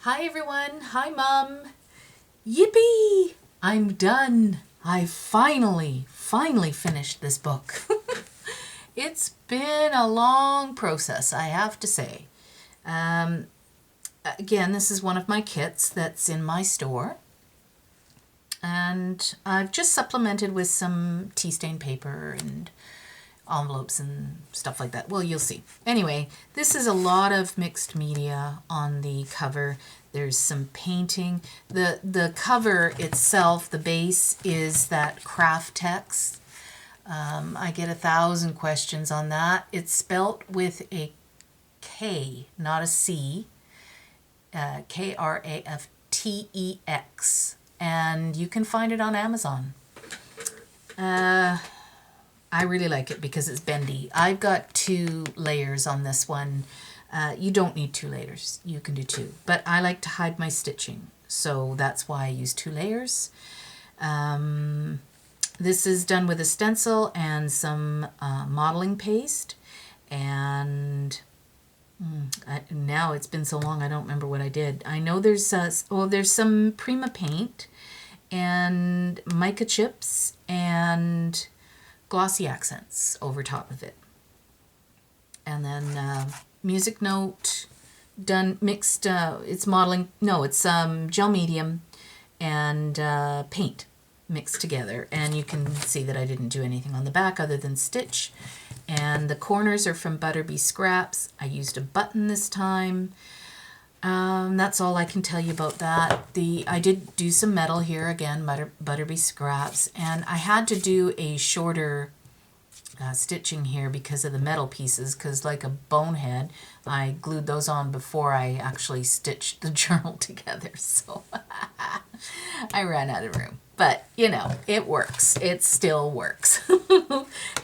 Hi everyone, hi Mom. Yippee! I'm done. I finally finished this book. It's been a long process, I have to say. Um, Again, this is one of my kits that's in my store. And I've just supplemented with some tea stain paper and envelopes and stuff like that. Well, you'll see. Anyway, this is a lot of mixed media on the cover. There's some painting. The cover itself, the base, is that craft text. I get 1,000 questions on that. It's spelt with a K, not a C. Kraftex. And you can find it on Amazon. I really like it because it's bendy. I've got 2 layers on this one. You don't need 2 layers. You can do 2. But I like to hide my stitching, so that's why I use 2 layers. This is done with a stencil and some modeling paste. And now it's been so long I don't remember what I did. I know there's some Prima paint and mica chips and glossy accents over top of it. And then music note done mixed, it's modeling, no, it's gel medium and paint mixed together. And you can see that I didn't do anything on the back other than stitch. And the corners are from Butterbee Scraps. I used a button this time. That's all I can tell you about that. I did do some metal here again, Butterbee Scraps, and I had to do a shorter stitching here because of the metal pieces, because like a bonehead, I glued those on before I actually stitched the journal together, so I ran out of room. But, you know, it works. It still works.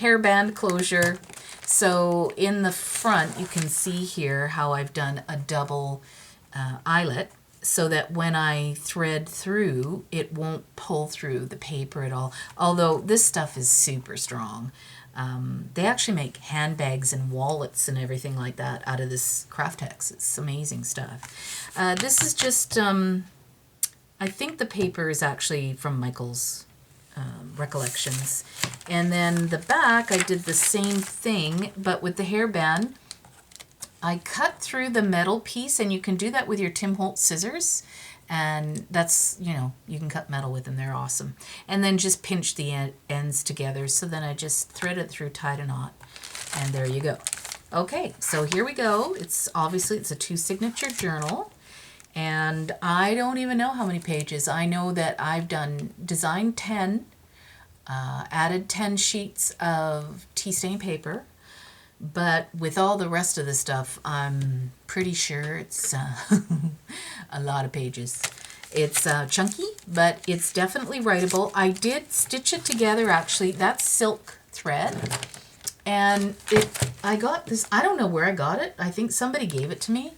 Hairband closure. So in the front, you can see here how I've done a double eyelet so that when I thread through, it won't pull through the paper at all. Although this stuff is super strong. They actually make handbags and wallets and everything like that out of this craft text. It's amazing stuff. This is just, I think the paper is actually from Michael's recollections. And then the back, I did the same thing, but with the hairband. I cut through the metal piece, and you can do that with your Tim Holtz scissors. And that's, you know, you can cut metal with them. They're awesome. And then just pinch the ends together. So then I just thread it through, tied a knot, and there you go. Okay, so here we go. It's a 2-signature journal. And I don't even know how many pages. I know that I've designed 10, added 10 sheets of tea stain paper. But with all the rest of the stuff, I'm pretty sure it's a lot of pages. It's chunky, but it's definitely writable. I did stitch it together, actually. That's silk thread. And I got this, I don't know where I got it. I think somebody gave it to me.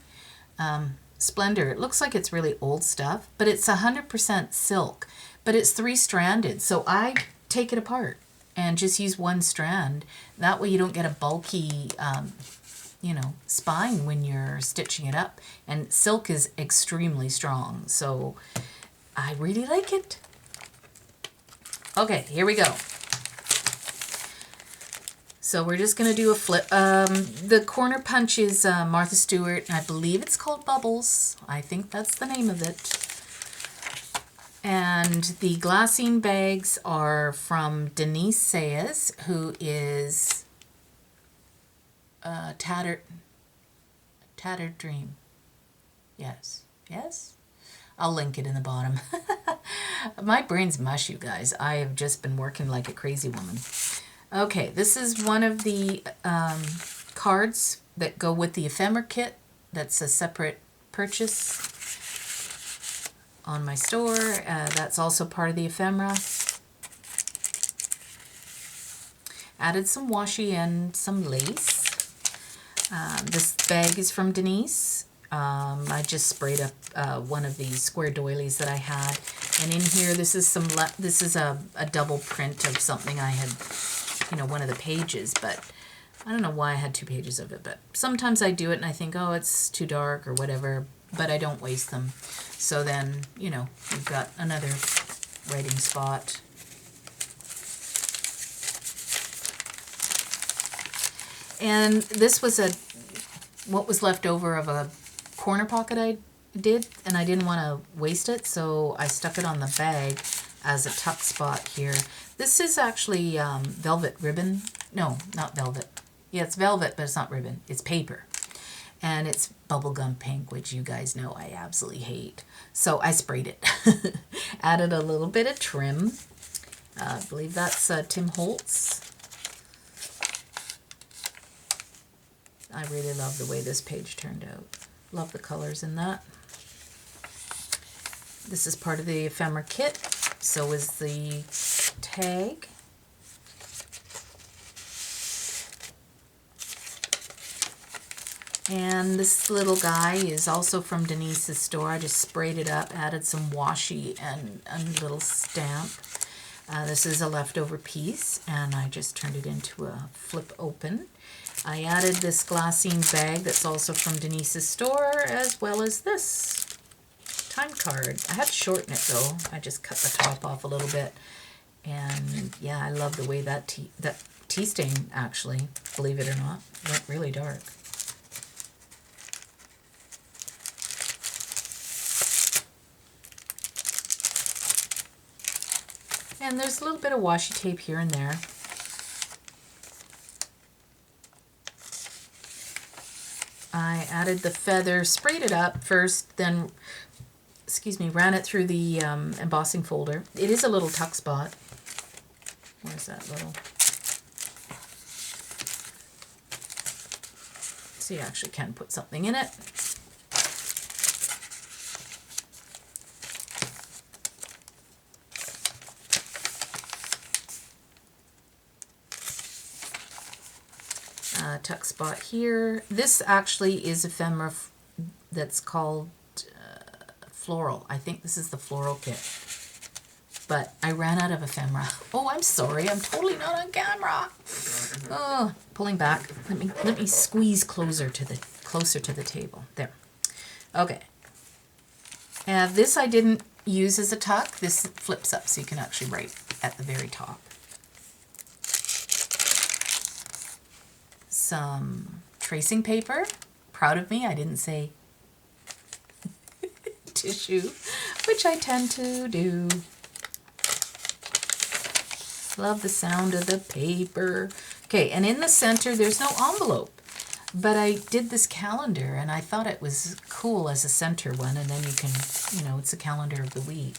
Splendor. It looks like it's really old stuff, but it's 100% silk. But it's 3-stranded, so I take it apart and just use one strand. That way you don't get a bulky, spine when you're stitching it up. And silk is extremely strong, so I really like it. Okay, here we go. So we're just going to do a flip. The corner punch is Martha Stewart, and I believe it's called Bubbles. I think that's the name of it. And the glassine bags are from Denise Sayers, who is Tattered Dream. Yes. Yes? I'll link it in the bottom. My brain's mush, you guys. I have just been working like a crazy woman. Okay, this is one of the cards that go with the ephemera kit. That's a separate purchase on my store. That's also part of the ephemera. Added some washi and some lace. This bag is from Denise. I just sprayed up one of these square doilies that I had. And in here, this is a double print of something I had, one of the pages, but I don't know why I had 2 pages of it, but sometimes I do it and I think, oh, it's too dark or whatever. but I don't waste them. So then, you know, you've got another writing spot. And this was what was left over of a corner pocket I did, and I didn't want to waste it, so I stuck it on the bag as a tuck spot here. This is actually velvet ribbon. No, not velvet. Yeah, it's velvet, but it's not ribbon. It's paper. And it's bubblegum pink, which you guys know I absolutely hate. So I sprayed it. Added a little bit of trim. I believe that's Tim Holtz. I really love the way this page turned out. Love the colors in that. This is part of the ephemera kit. So is the tag. And this little guy is also from Denise's store. I just sprayed it up, added some washi and a little stamp. This is a leftover piece, and I just turned it into a flip open. I added this glassine bag that's also from Denise's store, as well as this time card. I had to shorten it though. I just cut the top off a little bit. And yeah, I love the way that tea stain actually, believe it or not, went really dark. And there's a little bit of washi tape here and there. I added the feather, sprayed it up first, then, ran it through the embossing folder. It is a little tuck spot. Where's that little? So you actually can put something in it. Tuck spot here. This actually is ephemera that's called floral. I think this is the floral kit. But I ran out of ephemera. Oh, I'm sorry. I'm totally not on camera. Oh, pulling back. Let me squeeze closer to the table. There. Okay. This I didn't use as a tuck. This flips up so you can actually write at the very top. Some tracing paper. Proud of me, I didn't say tissue, which I tend to do. Love the sound of the paper. Okay, and in the center there's no envelope, but I did this calendar and I thought it was cool as a center one, and then you can, you know, it's a calendar of the week.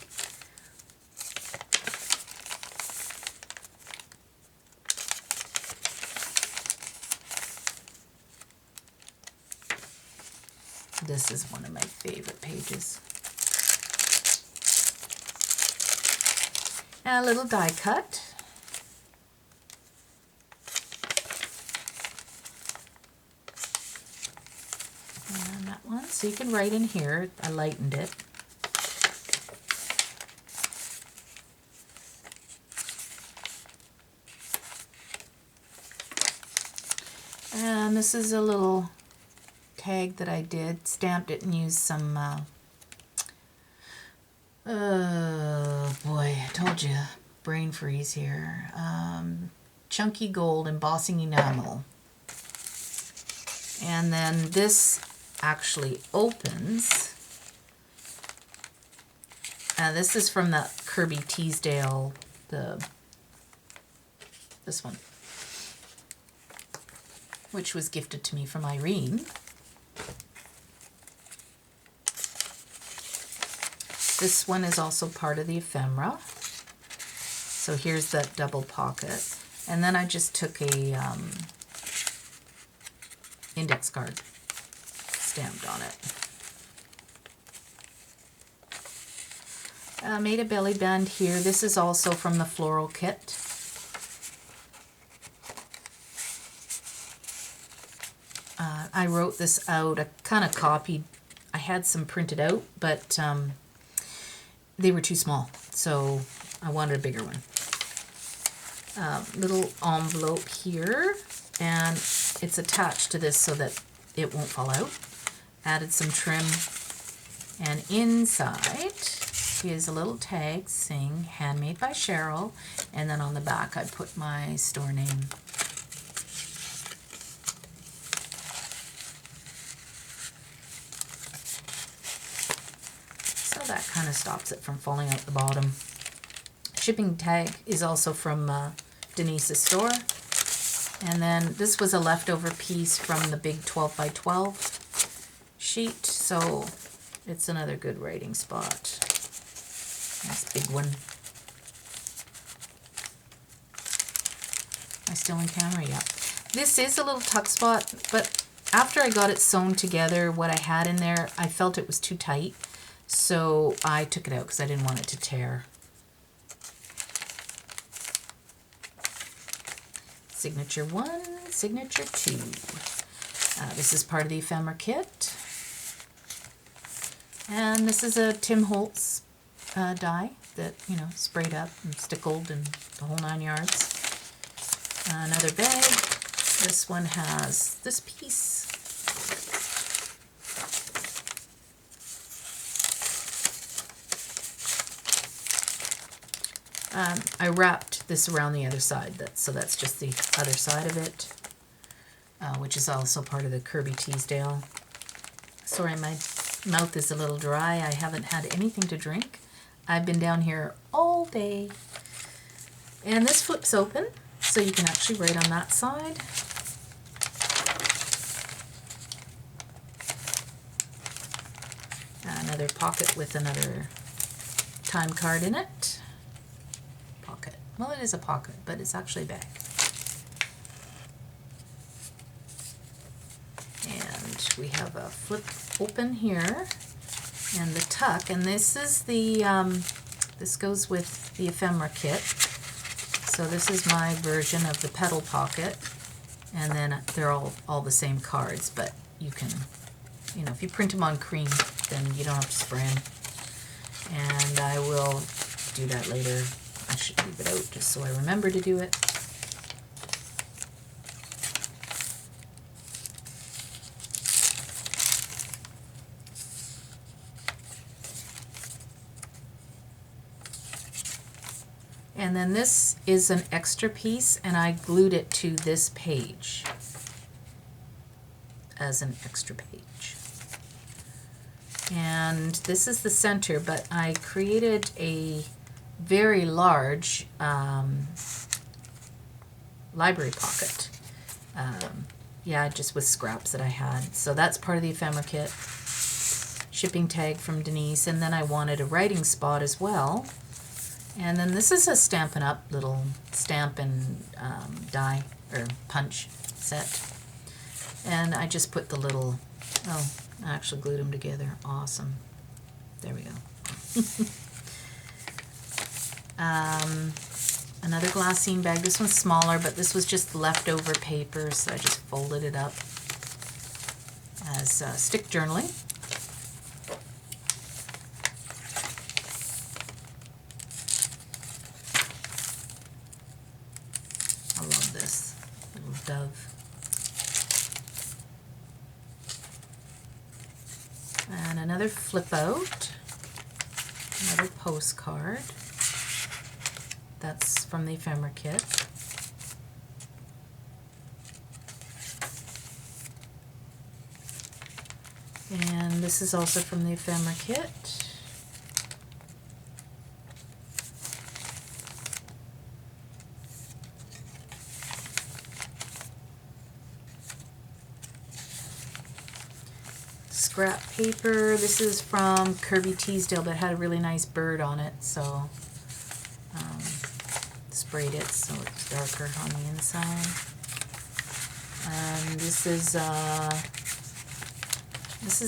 This is one of my favorite pages. And a little die cut. And that one, so you can write in here. I lightened it. And this is a little tag that I did, stamped it and used some, oh boy, I told you, brain freeze here, chunky gold embossing enamel. And then this actually opens, and this is from the Kirby Teasdale, this one, which was gifted to me from Irene. This one is also part of the ephemera. So here's that double pocket. And then I just took a index card stamped on it. Made a belly band here. This is also from the floral kit. I wrote this out. I kind of copied. I had some printed out, but they were too small, so I wanted a bigger one. Little envelope here, and it's attached to this so that it won't fall out. Added some trim And inside is a little tag saying handmade by Cheryl, and then on the back I put my store name. So that kind of stops it from falling out the bottom. Shipping tag is also from Denise's store. And then this was a leftover piece from the big 12 by 12 sheet, so it's another good writing spot. Nice big one. Am I still in camera? Yeah. This is a little tuck spot, but after I got it sewn together, what I had in there, I felt it was too tight, so I took it out because I didn't want it to tear. Signature 1, Signature 2. This is part of the ephemera kit. And this is a Tim Holtz die that, you know, sprayed up and stickled and the whole 9 yards. Another bag. This one has this piece. I wrapped this around the other side, so that's just the other side of it, which is also part of the Kirby Teasdale. Sorry, my mouth is a little dry. I haven't had anything to drink. I've been down here all day. And this flips open, so you can actually write on that side. Another pocket with another time card in it. Pocket. Well, it is a pocket, but it's actually a bag. And we have a flip open here, and the tuck, and this is the, this goes with the ephemera kit. So this is my version of the petal pocket, and then they're all the same cards, but you can, you know, if you print them on cream, then you don't have to spray them. And I will do that later. I should leave it out just so I remember to do it. And then this is an extra piece, and I glued it to this page as an extra page. And this is the center, but I created a very large library pocket. Yeah, just with scraps that I had. So that's part of the ephemera kit. Shipping tag from Denise, and then I wanted a writing spot as well. And then this is a Stampin' Up! Little stamp and die or punch set. And I just put the little, oh, I actually glued them together. Awesome. There we go. Another glassine bag. This one's smaller, but this was just leftover paper, so I just folded it up as stick journaling. I love this little dove. And another flip out, another postcard. That's from the ephemera kit. And this is also from the ephemera kit. Scrap paper. This is from Kirby Teasdale, but it had a really nice bird on it, so sprayed it so it's darker on the inside. And this is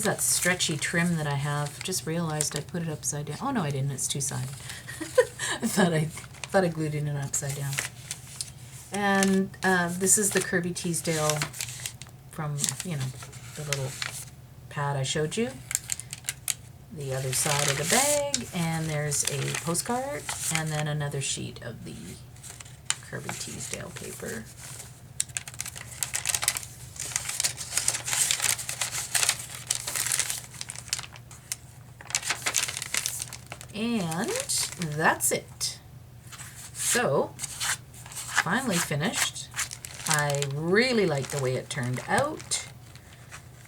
that stretchy trim that I have. Just realized I put it upside down. Oh no, I didn't. It's two-sided. I thought I glued it in upside down. And this is the Kirby Teasdale from, you know, the little pad I showed you. The other side of the bag, and there's a postcard, and then another sheet of the Kirby Teasdale paper. And that's it. So, finally finished. I really like the way it turned out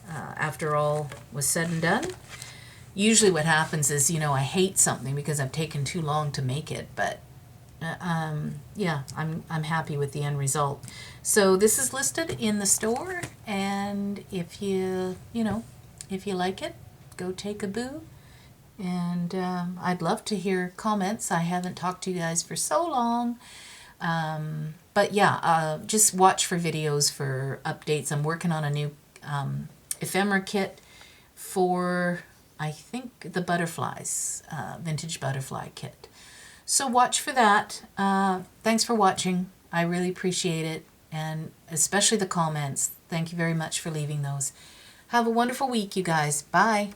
after all was said and done. Usually what happens is, you know, I hate something because I've taken too long to make it, but yeah, I'm happy with the end result. So this is listed in the store, and if you like it, go take a boo. And I'd love to hear comments. I haven't talked to you guys for so long. But yeah, just watch for videos for updates. I'm working on a new ephemera kit for, I think, the butterflies, vintage butterfly kit. So watch for that. Thanks for watching. I really appreciate it, and especially the comments. Thank you very much for leaving those. Have a wonderful week, you guys. Bye.